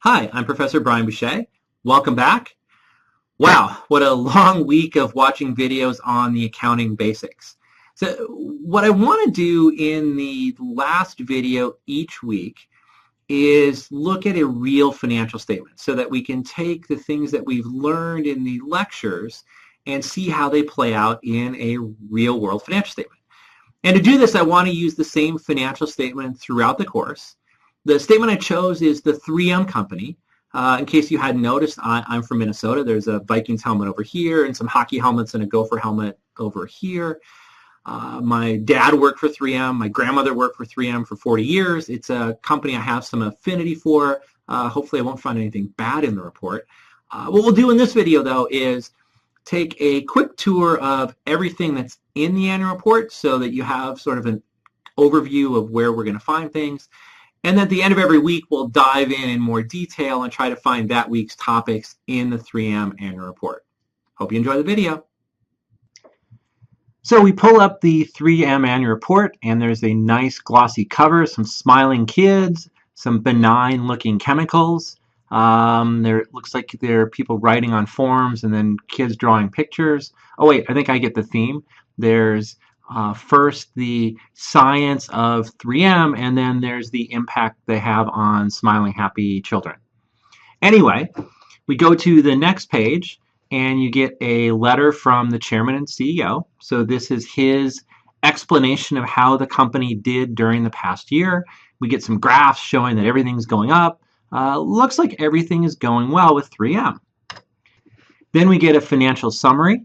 Hi, I'm Professor Brian Boucher. Welcome back. Wow, what a long week of watching videos on the accounting basics. So what I want to do in the last video each week is look at a real financial statement so that we can take the things that we've learned in the lectures and see how they play out in a real world financial statement. And to do this, I want to use the same financial statement throughout the course. The statement I chose is the 3M Company. In case you hadn't noticed, I'm from Minnesota. There's a Vikings helmet over here and some hockey helmets and a Gopher helmet over here. My dad worked for 3M. My grandmother worked for 3M for 40 years. It's a company I have some affinity for. Hopefully I won't find anything bad in the report. What we'll do in this video, though, is take a quick tour of everything that's in the annual report so that you have sort of an overview of where we're going to find things. And then at the end of every week, we'll dive in more detail and try to find that week's topics in the 3M annual report. Hope you enjoy the video. So we pull up the 3M annual report, and there's a nice glossy cover, some smiling kids, some benign looking chemicals. There looks like there are people writing on forms and then kids drawing pictures. Oh wait, I think I get the theme. There's first the science of 3M, and then there's the impact they have on smiling, happy children. Anyway, we go to the next page, and you get a letter from the chairman and CEO. So this is his explanation of how the company did during the past year. We get some graphs showing that everything's going up. Looks like everything is going well with 3M. Then we get a financial summary.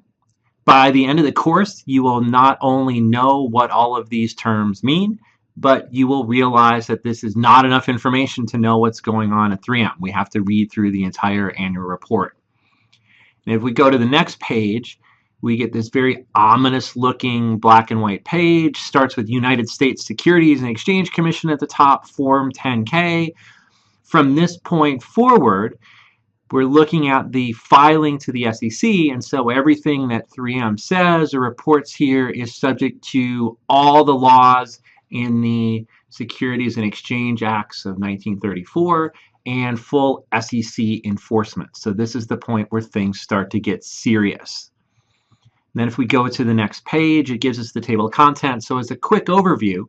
By the end of the course, you will not only know what all of these terms mean, but you will realize that this is not enough information to know what's going on at 3M. We have to read through the entire annual report. And if we go to the next page, we get this very ominous looking black and white page. Starts with United States Securities and Exchange Commission at the top, Form 10-K. From this point forward, we're looking at the filing to the SEC, and so everything that 3M says or reports here is subject to all the laws in the Securities and Exchange Acts of 1934 and full SEC enforcement. So this is the point where things start to get serious. And then if we go to the next page, it gives us the table of contents. So as a quick overview,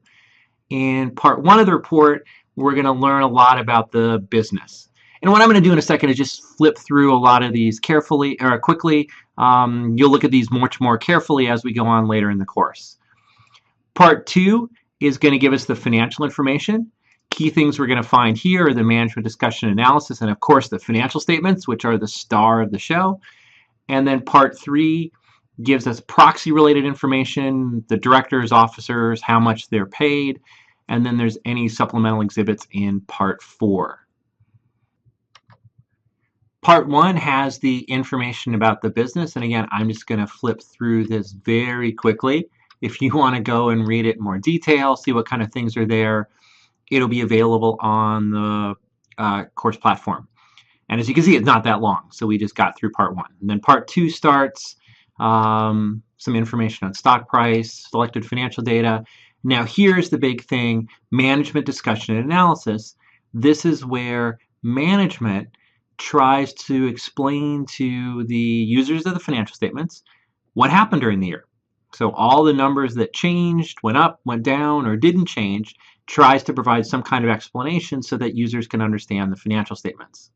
in part one of the report, we're going to learn a lot about the business. And what I'm going to do in a second is just flip through a lot of these carefully or quickly. You'll look at these much more carefully as we go on later in the course. Part two is going to give us the financial information. Key things we're going to find here are the management discussion analysis and, of course, the financial statements, which are the star of the show. And then part three gives us proxy-related information, the directors, officers, how much they're paid, and then there's any supplemental exhibits in part four. Part one has the information about the business, and again, I'm just going to flip through this very quickly. If you want to go and read it in more detail, see what kind of things are there, it'll be available on the course platform. And as you can see, it's not that long, so we just got through part one. And then part two starts, some information on stock price, selected financial data. Now here's the big thing, management discussion and analysis. This is where management tries to explain to the users of the financial statements what happened during the year. So all the numbers that changed, went up, went down, or didn't change, tries to provide some kind of explanation so that users can understand the financial statements.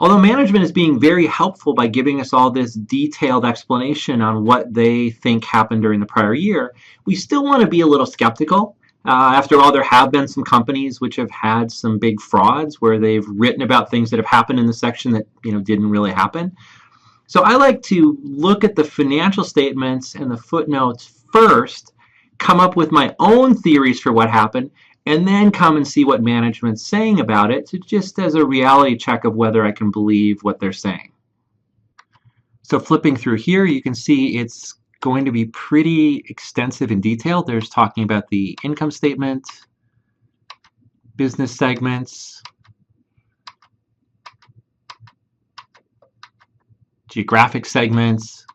Although management is being very helpful by giving us all this detailed explanation on what they think happened during the prior year, we still want to be a little skeptical. After all, there have been some companies which have had some big frauds where they've written about things that have happened in the section that didn't really happen. So I like to look at the financial statements and the footnotes first, come up with my own theories for what happened, and then come and see what management's saying about it, just as a reality check of whether I can believe what they're saying. So flipping through here, you can see it's going to be pretty extensive in detail. There's talking about the income statement, business segments, geographic segments,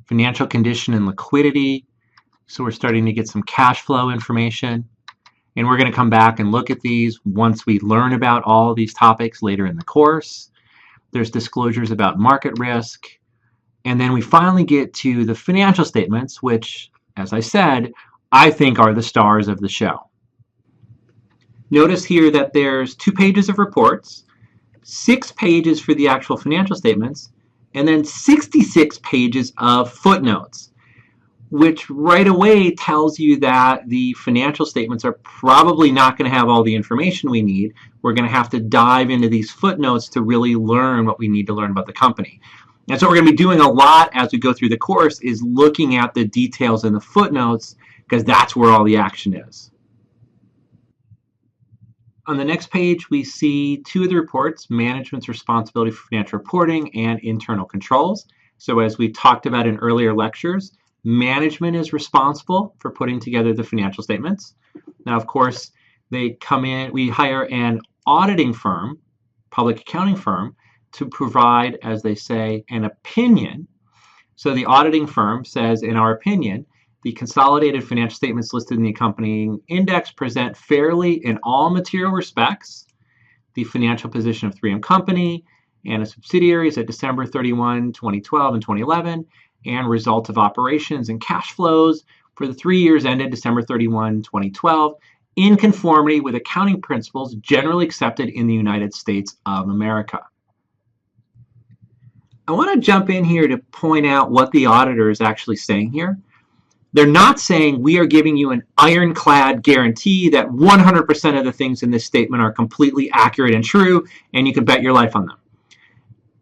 financial condition and liquidity. So we're starting to get some cash flow information. And we're going to come back and look at these once we learn about all these topics later in the course. There's disclosures about market risk. And then we finally get to the financial statements, which, as I said, I think are the stars of the show. Notice here that there's 2 pages of reports, 6 pages for the actual financial statements, and then 66 pages of footnotes, which right away tells you that the financial statements are probably not going to have all the information we need. We're going to have to dive into these footnotes to really learn what we need to learn about the company. And so we're going to be doing a lot as we go through the course is looking at the details in the footnotes, because that's where all the action is. On the next page, we see 2 of the reports, management's responsibility for financial reporting and internal controls. So as we talked about in earlier lectures, management is responsible for putting together the financial statements. Now, of course, they come in, we hire an auditing firm, public accounting firm, to provide, as they say, an opinion. So the auditing firm says, in our opinion, the consolidated financial statements listed in the accompanying index present fairly in all material respects the financial position of 3M Company and its subsidiaries at December 31, 2012 and 2011, and results of operations and cash flows for the 3 years ended December 31, 2012, in conformity with accounting principles generally accepted in the United States of America. I want to jump in here to point out what the auditor is actually saying here. They're not saying we are giving you an ironclad guarantee that 100% of the things in this statement are completely accurate and true, and you can bet your life on them.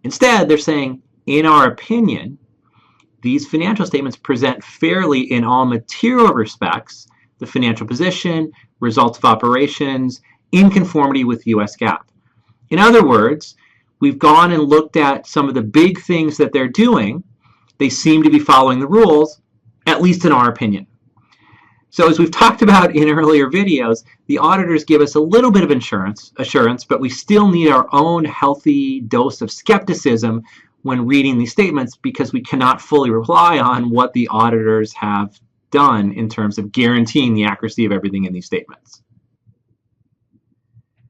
Instead, they're saying, in our opinion, these financial statements present fairly in all material respects the financial position, results of operations, in conformity with U.S. GAAP. In other words, we've gone and looked at some of the big things that they're doing. They seem to be following the rules, at least in our opinion. So as we've talked about in earlier videos, the auditors give us a little bit of assurance, but we still need our own healthy dose of skepticism when reading these statements, because we cannot fully rely on what the auditors have done in terms of guaranteeing the accuracy of everything in these statements.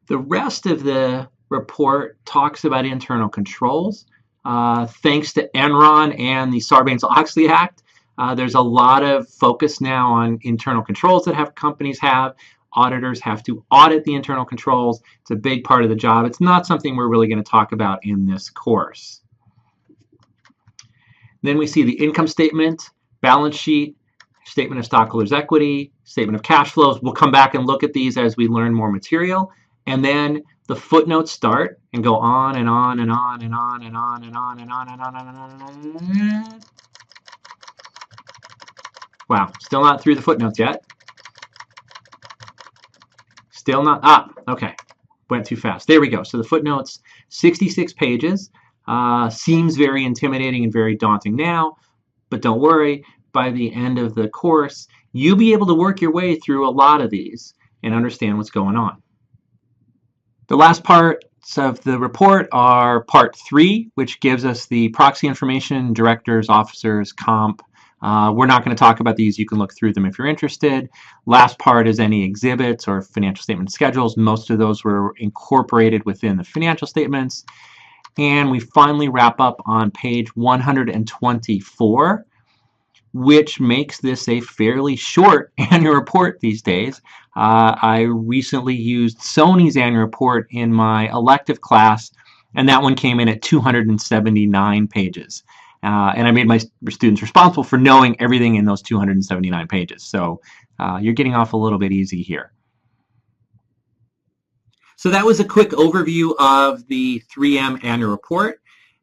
The rest of the report talks about internal controls. Thanks to Enron and the Sarbanes-Oxley Act, there's a lot of focus now on internal controls that companies have. Auditors have to audit the internal controls. It's a big part of the job. It's not something we're really going to talk about in this course. Then we see the income statement, balance sheet, statement of stockholders' equity, statement of cash flows. We'll come back and look at these as we learn more material. And then the footnotes start and go on and on and on and on and on and on and on and on and on and on. Wow, still not through the footnotes yet. Still not, okay, went too fast. There we go. So the footnotes, 66 pages. Seems very intimidating and very daunting now, but don't worry, by the end of the course, you'll be able to work your way through a lot of these and understand what's going on. The last parts of the report are part 3, which gives us the proxy information, directors, officers, comp. We're not going to talk about these. You can look through them if you're interested. Last part is any exhibits or financial statement schedules. Most of those were incorporated within the financial statements. And we finally wrap up on page 124, which makes this a fairly short annual report these days. I recently used Sony's annual report in my elective class, and that one came in at 279 pages. And I made my students responsible for knowing everything in those 279 pages. So you're getting off a little bit easy here. So that was a quick overview of the 3M annual report.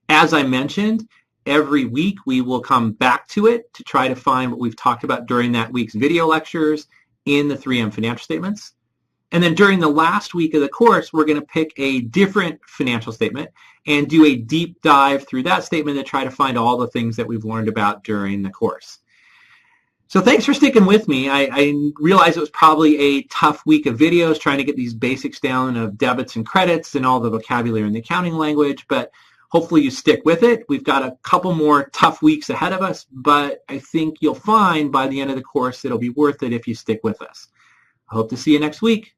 As I mentioned, every week we will come back to it to try to find what we've talked about during that week's video lectures in the 3M financial statements. And then during the last week of the course, we're going to pick a different financial statement and do a deep dive through that statement to try to find all the things that we've learned about during the course. So thanks for sticking with me. I realize it was probably a tough week of videos trying to get these basics down of debits and credits and all the vocabulary in the accounting language, but hopefully you stick with it. We've got a couple more tough weeks ahead of us, but I think you'll find by the end of the course it'll be worth it if you stick with us. Hope to see you next week.